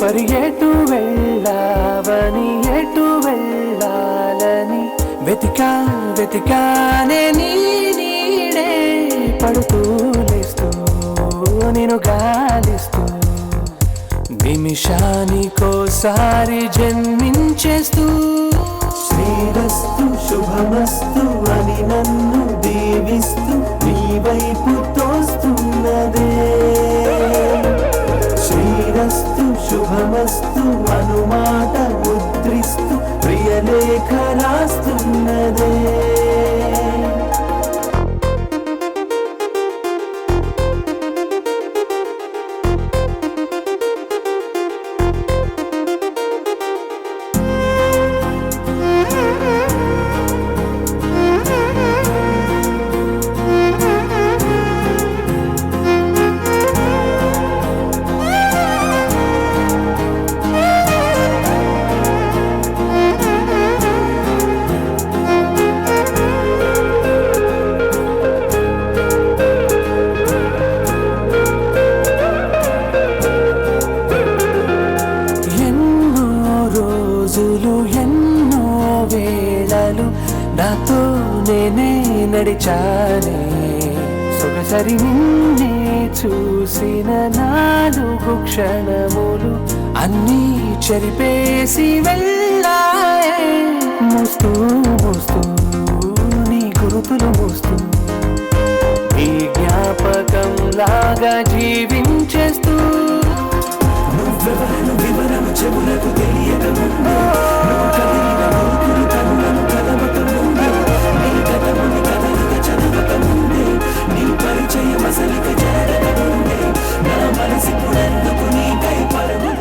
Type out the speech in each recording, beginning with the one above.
తదుపరి ఎటు వెళ్ళావని ఎటు వెళ్ళాలని వెతికానే నీ నీడే పడుతూ లేస్తూ నేను గాలిస్తూ నిమిషానికోసారి జన్మించేస్తూ శ్రీరస్తు శుభమస్తు అని నన్ను దీవిస్తూ నీ వైపు తోస్తున్నదే శ్రీరస్తు శుభమస్తు అనుమాట ముద్రిస్తూ ప్రియలేఖ రాస్తున్నదే ఎన్నో వేళలు నాతో నేనే నడిచానే సొగసరి నిన్నే చూసిన 4 క్షణములు అన్నీ చెరిపేసి వెళ్ళాయే మోస్తూ మోస్తూ నీ గురుతులు మోస్తూ ఈ జ్ఞాపకం లాగా జీవించేస్తూ వివరము చెవులకు తెలియక ముందు కనులను కలవక ముందు నీ కథముని కదలిక చదవక ముందే నీ పరిచయం అసలిక జరగక ముందే నా మనసి పునర్దుకు నీకై పరములు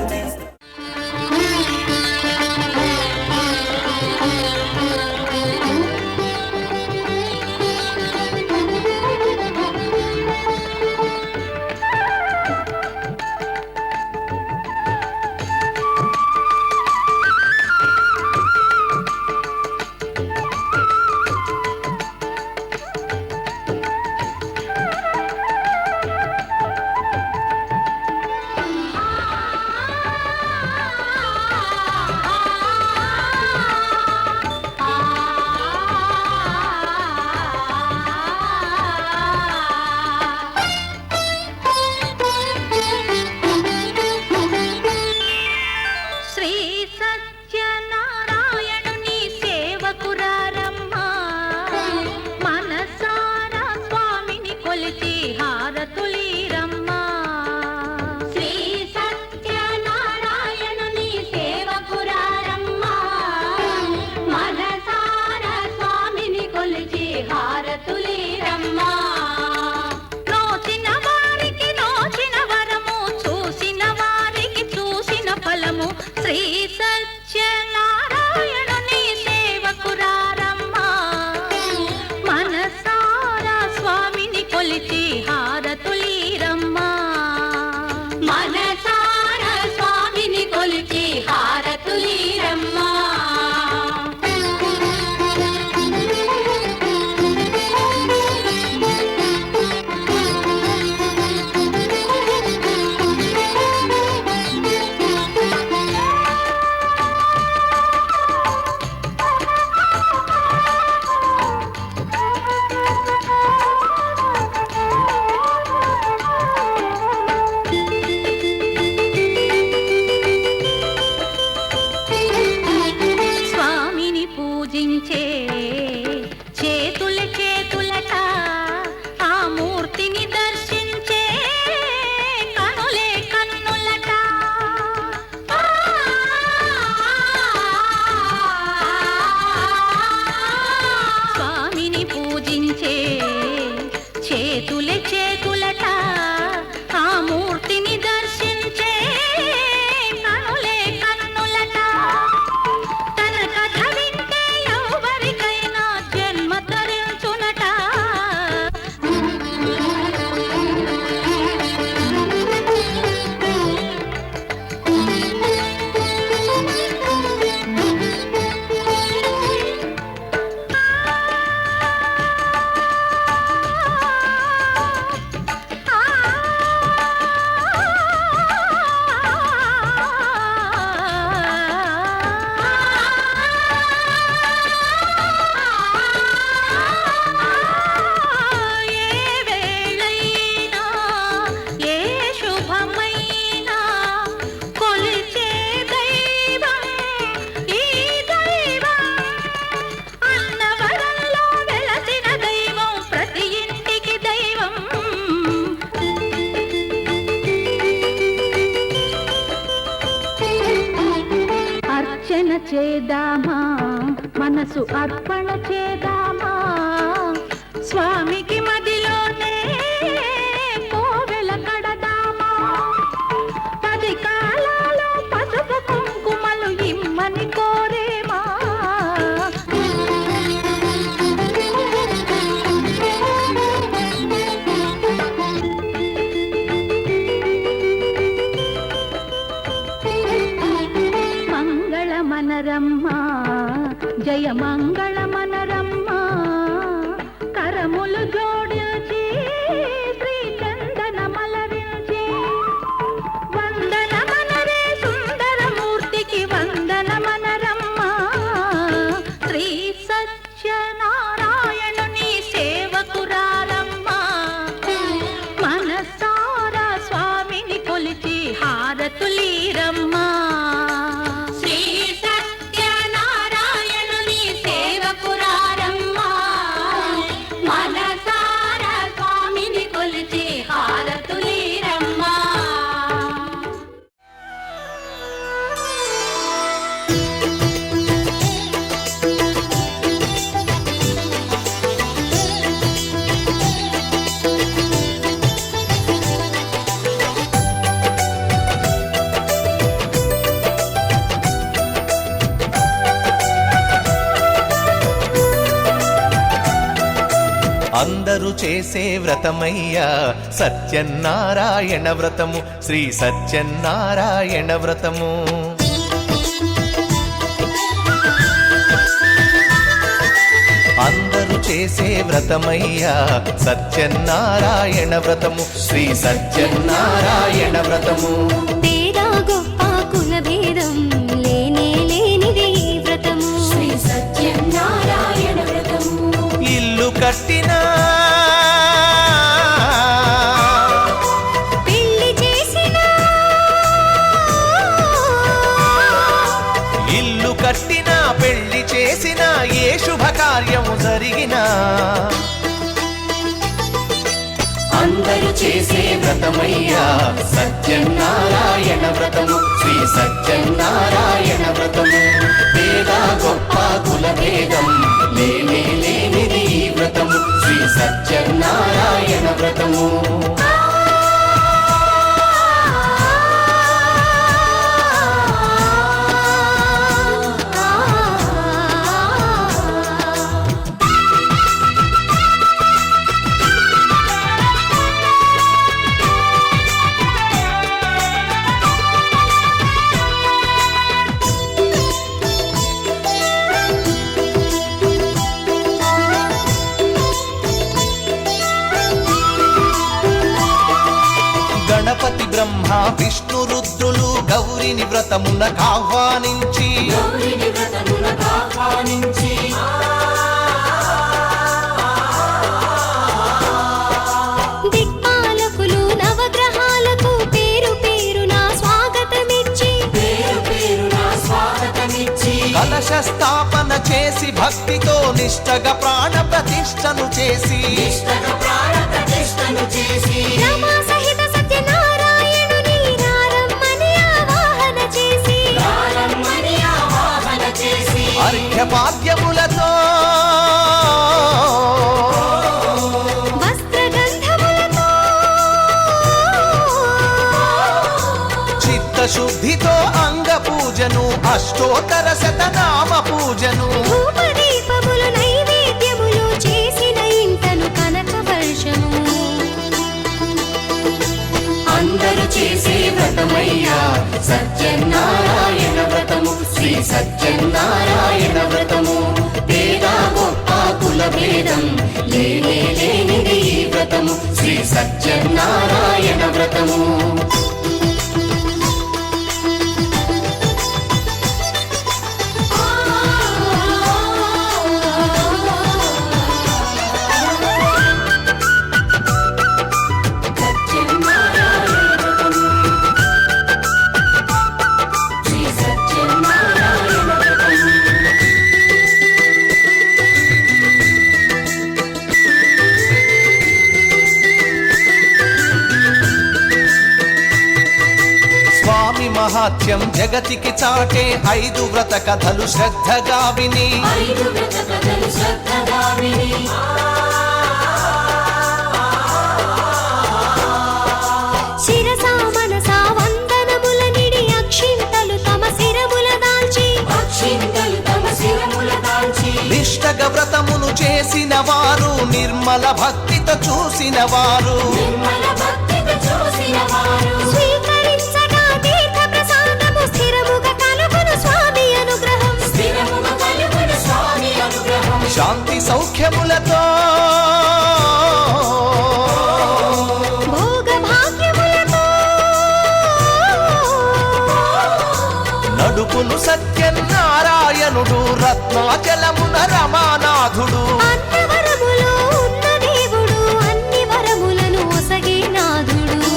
మనసు అర్పణ చేద్దామా స్వామికి మదిలోనే కోవెల కడదామా 10 కాలాలో పసుపు కుంకుమలు ఇమ్మని కోరేమా మనరమ్మా జయ మంగళ మనరమ్మా కరములు జోడించి శ్రీ చందన మలరించి వందన మనరే సుందరమూర్తికి వందన మనరమ్మా శ్రీ సత్యనారాయణుని సేవకురారమ్మా మనసారా స్వామిని కొలిచి హారతులీరమ్మా అందరూ చేసే వ్రతమయ్యా సత్యనారాయణ వ్రతము శ్రీ సత్యనారాయణ వ్రతము అందరూ చేసే వ్రతమయ్యా సత్యనారాయణ వ్రతము శ్రీ సత్యనారాయణ వ్రతము పేద గొప్ప కుల భేదం లేనే లేనిది వ్రతము శ్రీ సత్యనారాయణ వ్రతము ఇల్లు కట్టినా పెళ్లి చేసినా ఇల్లు కట్టినా పెళ్లి చేసినా ఏ శుభకార్యము జరిగినా అందరూ చేసే వ్రతమయ్యా సత్యనారాయణ వ్రతము శ్రీ సత్యనారాయణ వ్రతము పేద గొప్ప కుల భేదం లేనే లేనిది ఈ వ్రతము శ్రీ సత్యనారాయణ వ్రతము గణపతి బ్రహ్మ విష్ణు రుద్రులు గౌరిని వ్రతమునకు ఆహ్వానించి దిక్పాలకులు నవగ్రహాలకు పేరు పేరున స్వాగతమిచ్చి కలశ స్థాపన చేసి భక్తితో నిష్టగా ప్రాణ ప్రతిష్టను చేసి రమా సహిత సత్యనారాయణుని రారమ్మని ఆవాహన చేసి అర్ఘ్యపాద్యములతో వస్త్రగంధములతో చిత్తశుద్ధితో అంగ పూజను అష్టోత్తర శతనామ పూజను ధూపదీపములు నైవేద్యములు చేసిన ఇంటను కనక వర్షము అందరూ చేసే వ్రతమయ్యా సత్యనారాయణ వ్రతము శ్రీ సత్యనారాయణ వ్రతము పేద గొప్ప కుల భేదం లేనే లేనిది ఈ వ్రతము శ్రీ సత్యనారాయణ వ్రతము మహాత్యం జగతికి చాటే 5 వ్రత కథలు శ్రద్ధగా విని శిరసా మనసా వందనముల నిడి అక్షింతలు తమ శిరముల దాల్చి నిష్టగ వ్రతమును చేసిన వారు నిర్మల భక్తితో చూసిన వారు స్వీకరించగా తీర్థ ప్రసాదము స్థిరముగా కలుగును స్వామి అనుగ్రహం శాంతి సౌఖ్యములతో భోగ భాగ్యములతో నడుపును సత్యనారాయణుడు రత్నాచలమున రమానాథుడు అన్నవరములో ఉన్న దేవుడు అన్ని వరములను ఒసగే నాథుడు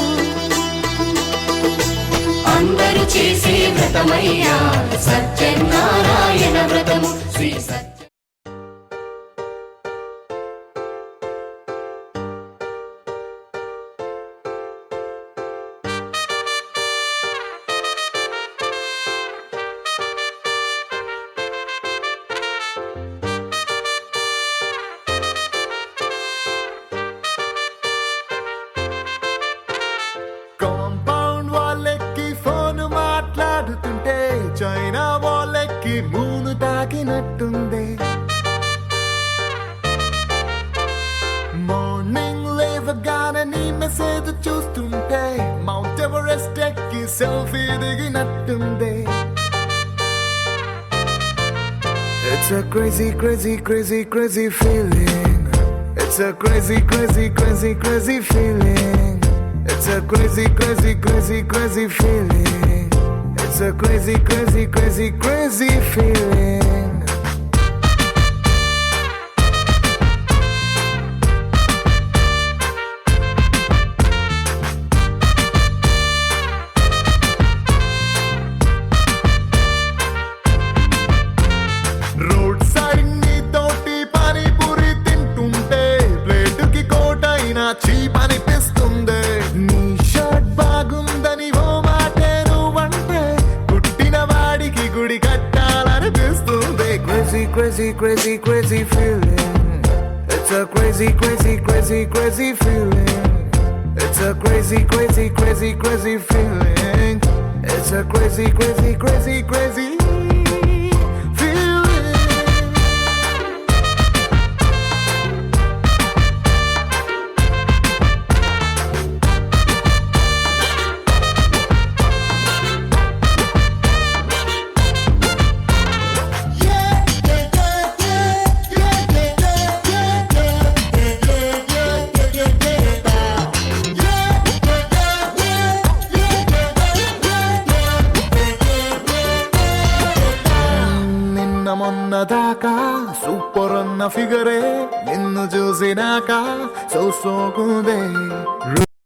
అందరూ చేసే వ్రతమయ్యా సత్యనారాయణ వ్రతము శ్రీ సత్య కాంపౌండ్ వాళ్ళెక్కి ఫోన్ మాట్లాడుతుంటే చైనా వాళ్ళెక్కి మూను తాకినట్టుంది మార్నింగ్ లేవగానే నీ మెసేజ్ చూస్తుంటే మౌంట్ ఎవరెస్ట్ ఎక్కి selfie దిగినట్టుంది It's a crazy, crazy, crazy, crazy feeling. It's a crazy, crazy, crazy, crazy feeling. It's a crazy, crazy, crazy, crazy feeling. It's a crazy, crazy, crazy, crazy feeling. Road side నీ తోటి పానీపూరి తింటుంటే ప్లేటుకి కోటైనా cheap అనిపిస్తుంది నీ shirt బాగుందని ఓ మాటే నువ్వంటే పుట్టిన వాడికి గుడి కట్టాలనిపిస్తుంది crazy crazy crazy crazy feeling it's a crazy crazy crazy crazy feeling it's a crazy crazy crazy crazy feeling it's a crazy crazy crazy crazy feeling మొన్నదాకా సూపర్ అన్న ఫిగరే నిన్ను చూసినాక సోకుందే